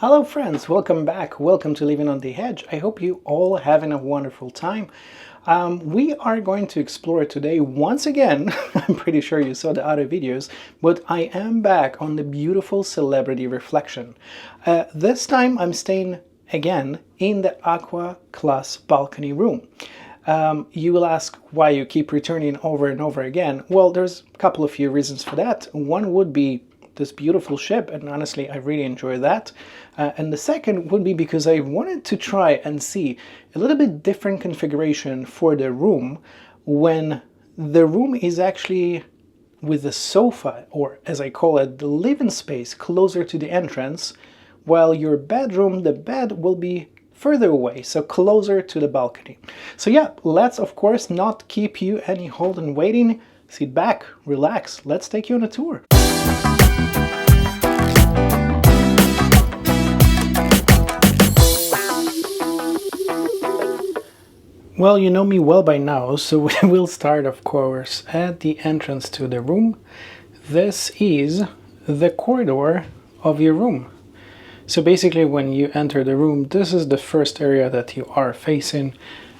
Hello friends, welcome back. Welcome to Living on the Edge. I hope you all having a wonderful time. We are going to explore today once again, I'm pretty sure you saw the other videos, but I am back on the beautiful celebrity reflection. This time I'm staying again in the AQUA CLASS Balcony room. You will ask why you keep returning over and over again. Well, there's a couple of few reasons for that. One would be this beautiful ship, and honestly I really enjoy that. And the second would be because I wanted to try and see a little bit different configuration for the room when the room is actually with the sofa, or as I call it, the living space, closer to the entrance, while your bedroom, the bed will be further away, so closer to the balcony. So yeah, let's of course not keep you any hold and waiting. Sit back, relax, let's take you on a tour. Well, you know me well by now, so we will start, of course, at the entrance to the room. This is the corridor of your room. So basically, when you enter the room, this is the first area that you are facing.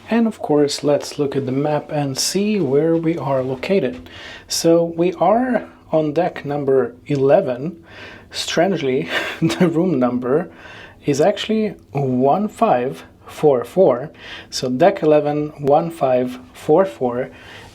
And of course, let's look at the map and see where we are located. So we are on deck number 11. Strangely, the room number is actually 1544, so deck 11 1544,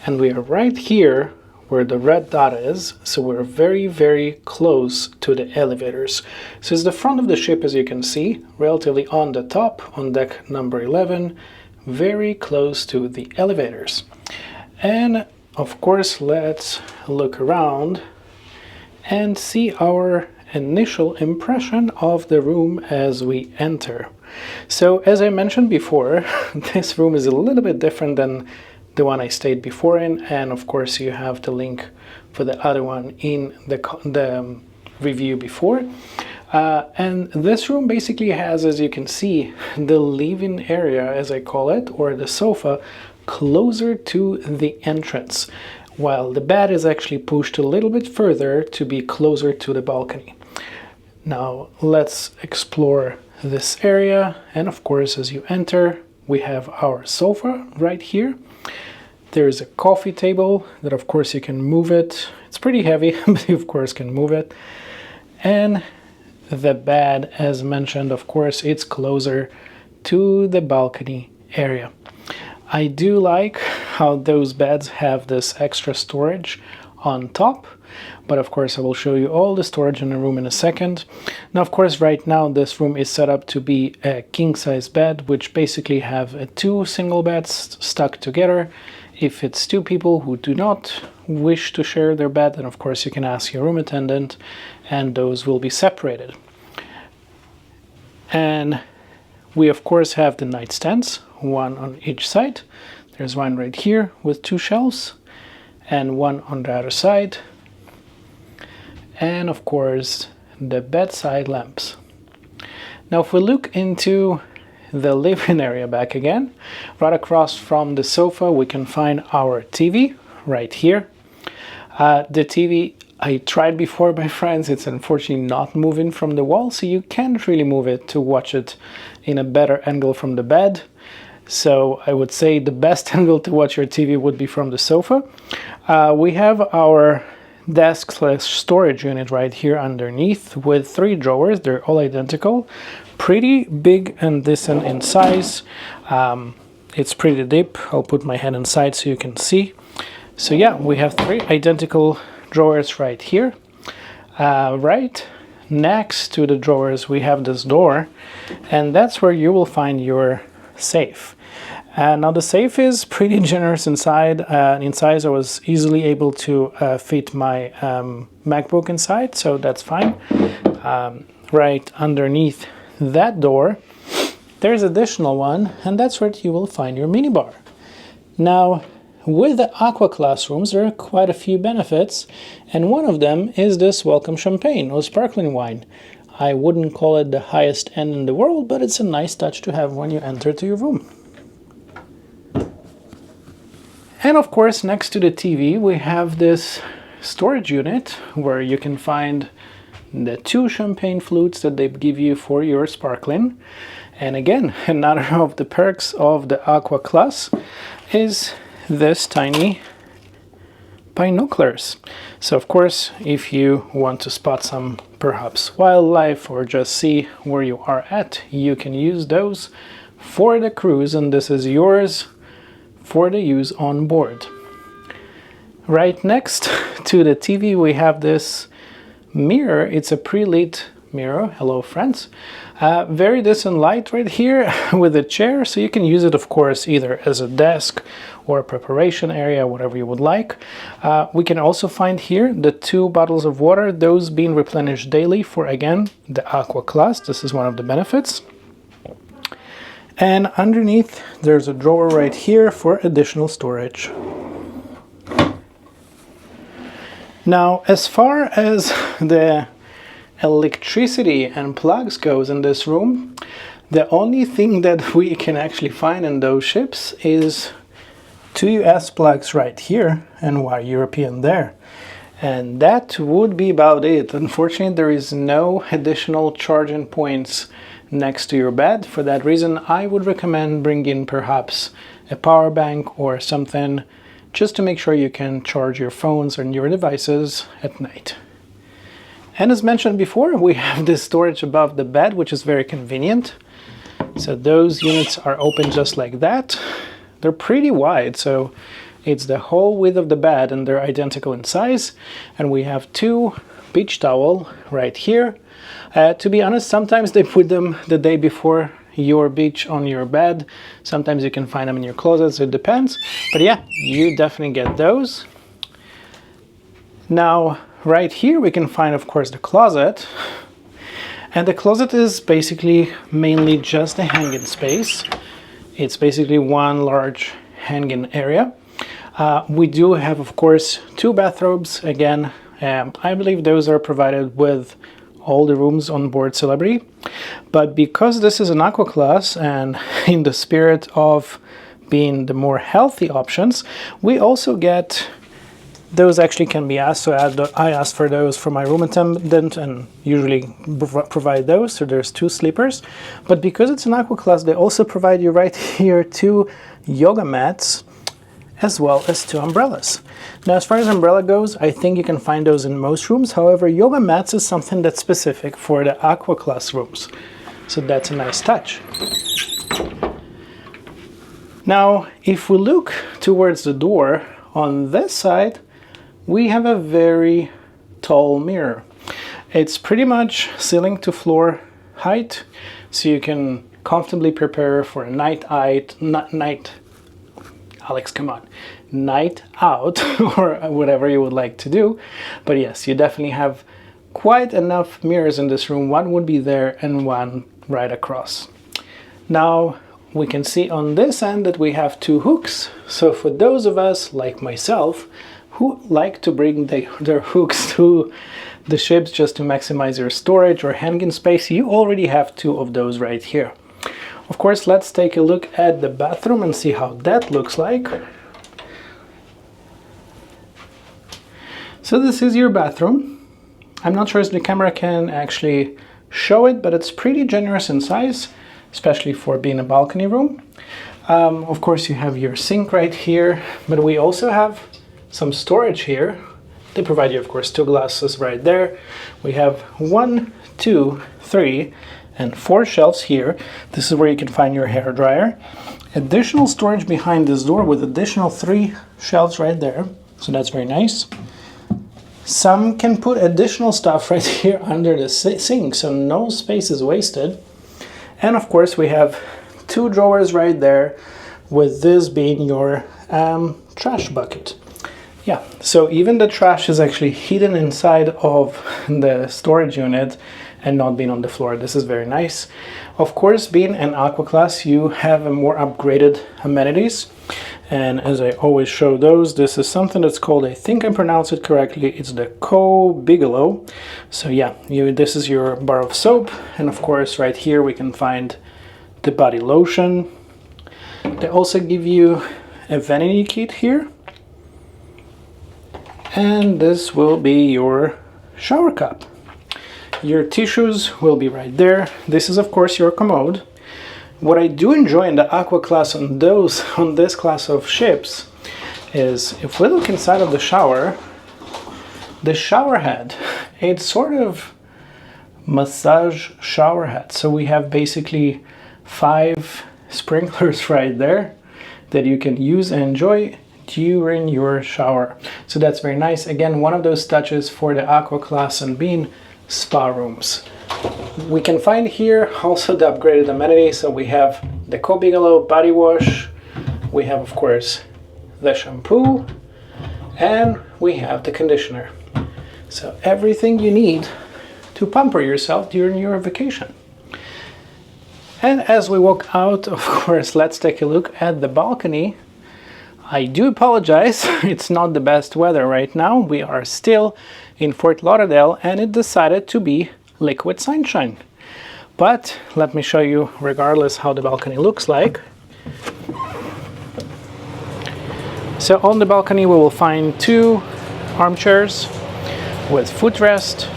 and we are right here where the red dot is, so we're very close to the elevators. So it's the front of the ship, as you can see, relatively on the top on deck number 11, very close to the elevators. And of course, let's look around and see our initial impression of the room as we enter. So as I mentioned before, this room is a little bit different than the one I stayed before in, and of course you have the link for the other one in the review before. And this room basically has, as you can see, the living area, as I call it, or the sofa, closer to the entrance, while the bed is actually pushed a little bit further to be closer to the balcony. Now let's explore this area, and of course as you enter we have our sofa right here. There's a coffee table that of course you can move it. It's pretty heavy, but you of course can move it. And the bed, as mentioned, of course it's closer to the balcony area. I do like how those beds have this extra storage on top, but of course I will show you all the storage in the room in a second. Now of course right now this room is set up to be a king-size bed, which basically have two single beds stuck together. If it's two people who do not wish to share their bed, then of course you can ask your room attendant and those will be separated. And we of course have the nightstands, one on each side. There's one right here with two shelves and one on the other side. And of course the bedside lamps. Now if we look into the living area back again, right across from the sofa we can find our TV right here. The TV I tried before, my friends, it's unfortunately not moving from the wall, so you can't really move it to watch it in a better angle from the bed. So I would say the best angle to watch your TV would be from the sofa. We have our desk/storage unit right here underneath with 3 drawers. They're all identical, pretty big and decent in size. It's pretty deep. I'll put my head inside so you can see. So yeah, we have 3 identical drawers right here. Right next to the drawers we have this door, and that's where you will find your safe. Now the safe is pretty generous inside. In size I was easily able to fit my MacBook inside, so that's fine. Right underneath that door there's additional one, and that's where you will find your minibar. Now with the AQUA Class rooms there are quite a few benefits, and one of them is this welcome champagne or sparkling wine. I wouldn't call it the highest end in the world, but it's a nice touch to have when you enter to your room. And of course next to the TV we have this storage unit where you can find the 2 champagne flutes that they give you for your sparkling. And again, another of the perks of the AQUA Class is this tiny binoculars. So of course, if you want to spot some perhaps wildlife or just see where you are at, you can use those for the cruise, and this is yours for the use on board. Right next to the TV we have this mirror. It's a pre-lit mirror. Hello friends. Very decent light right here with a chair, so you can use it of course either as a desk or a preparation area, whatever you would like. We can also find here the 2 bottles of water, those being replenished daily for, again, the AQUA Class. This is one of the benefits. And underneath there's a drawer right here for additional storage. Now, as far as the electricity and plugs goes in this room, the only thing that we can actually find in those ships is 2 US plugs right here and 1 European there. And that would be about it. Unfortunately, there is no additional charging points next to your bed. For that reason, I would recommend bringing perhaps a power bank or something, just to make sure you can charge your phones and your devices at night. And as mentioned before, we have this storage above the bed, which is very convenient. So those units are open just like that. They're pretty wide, so it's the whole width of the bed and they're identical in size. And we have 2 beach towels right here. To be honest, sometimes they put them the day before your beach on your bed. Sometimes you can find them in your closets, it depends. But yeah, you definitely get those. Now, right here we can find, of course, the closet. And the closet is basically mainly just a hanging space. It's basically one large hanging area. We do have, of course, 2 bathrobes. Again, I believe those are provided with all the rooms on board Celebrity. But because this is an AQUA Class and in the spirit of being the more healthy options, we also get those actually can be asked. So I asked for those for my room attendant and usually provide those. So there's 2 sleepers. But because it's an AQUA Class, they also provide you right here 2 yoga mats as well as 2 umbrellas. Now, as far as umbrella goes, I think you can find those in most rooms. However, yoga mats is something that's specific for the AQUA Class rooms. So that's a nice touch. Now, if we look towards the door on this side, we have a very tall mirror. It's pretty much ceiling to floor height, so you can comfortably prepare for a night out or whatever you would like to do. But yes, you definitely have quite enough mirrors in this room. 1 would be there and 1 right across. Now we can see on this end that we have 2 hooks. So for those of us like myself who like to bring their hooks to the ships just to maximize your storage or hanging space, you already have 2 of those right here. Of course, let's take a look at the bathroom and see how that looks like. So this is your bathroom. I'm not sure if the camera can actually show it, but it's pretty generous in size, especially for being a balcony room. Of course, you have your sink right here, but we also have some storage here. They provide you, of course, 2 glasses right there. We have 1, 2, 3, and 4 shelves here. This is where you can find your hair dryer. Additional storage behind this door with additional 3 shelves right there. So that's very nice. Some can put additional stuff right here under the sink, so no space is wasted. And of course, we have 2 drawers right there, with this being your trash bucket. Yeah, so even the trash is actually hidden inside of the storage unit and not being on the floor. This is very nice. Of course, being an AQUA Class, you have a more upgraded amenities. And as I always show those, this is something that's called, I think I pronounced it correctly, it's the Bigelow. So yeah, this is your bar of soap. And of course, right here we can find the body lotion. They also give you a vanity kit here. And this will be your shower cup. Your tissues will be right there. This is of course your commode. What I do enjoy in the Aqua class on this class of ships is if we look inside of the shower head, it's sort of massage shower head. So we have basically 5 sprinklers right there that you can use and enjoy during your shower. So that's very nice. Again, one of those touches for the Aqua class and Bean spa rooms. We can find here also the upgraded amenities. So we have the Co-Bigelow body wash, we have of course the shampoo, and we have the conditioner. So everything you need to pamper yourself during your vacation. And as we walk out, of course, let's take a look at the balcony. I do apologize, it's not the best weather right now. We are still in Fort Lauderdale and it decided to be liquid sunshine. But let me show you regardless how the balcony looks like. So on the balcony we will find 2 armchairs with footrest,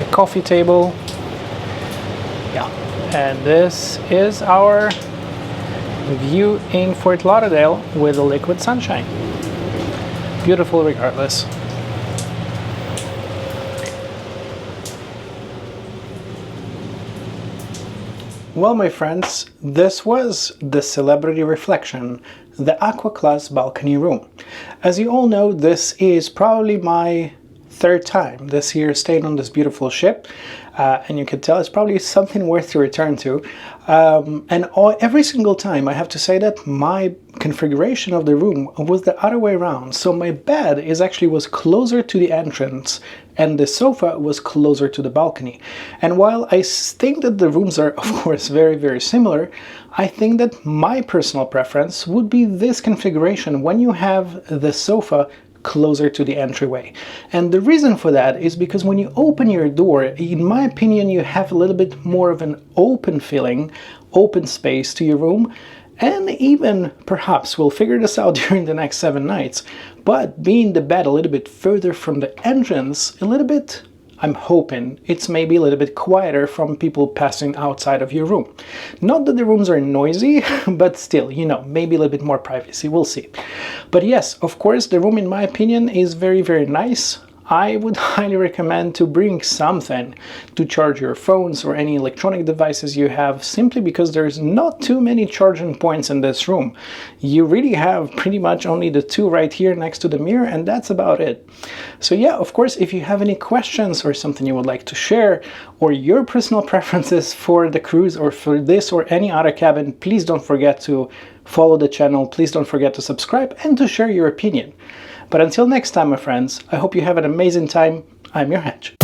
a coffee table. Yeah, and this is our view in Fort Lauderdale with the liquid sunshine. Beautiful regardless. Well, my friends, this was the Celebrity Reflection, the Aqua Class Balcony room. As you all know, this is probably my 3rd time this year staying on this beautiful ship, and you can tell it's probably something worth to return to. Every single time I have to say that my configuration of the room was the other way around. So my bed was closer to the entrance and the sofa was closer to the balcony. And while I think that the rooms are of course very, very similar, I think that my personal preference would be this configuration when you have the sofa closer to the entryway. And the reason for that is because when you open your door, in my opinion, you have a little bit more of an open feeling, open space to your room. And even perhaps we'll figure this out during the next 7 nights, but being the bed a little bit further from the entrance, a little bit, I'm hoping it's maybe a little bit quieter from people passing outside of your room. Not that the rooms are noisy, but still, you know, maybe a little bit more privacy, we'll see. But yes, of course, the room in my opinion is very, very nice. I would highly recommend to bring something to charge your phones or any electronic devices you have, simply because there's not too many charging points in this room. You really have pretty much only the 2 right here next to the mirror, and that's about it. So yeah, of course, if you have any questions or something you would like to share, or your personal preferences for the cruise or for this or any other cabin, please don't forget to follow the channel, please don't forget to subscribe and to share your opinion. But until next time, my friends, I hope you have an amazing time. I'm your Hedge.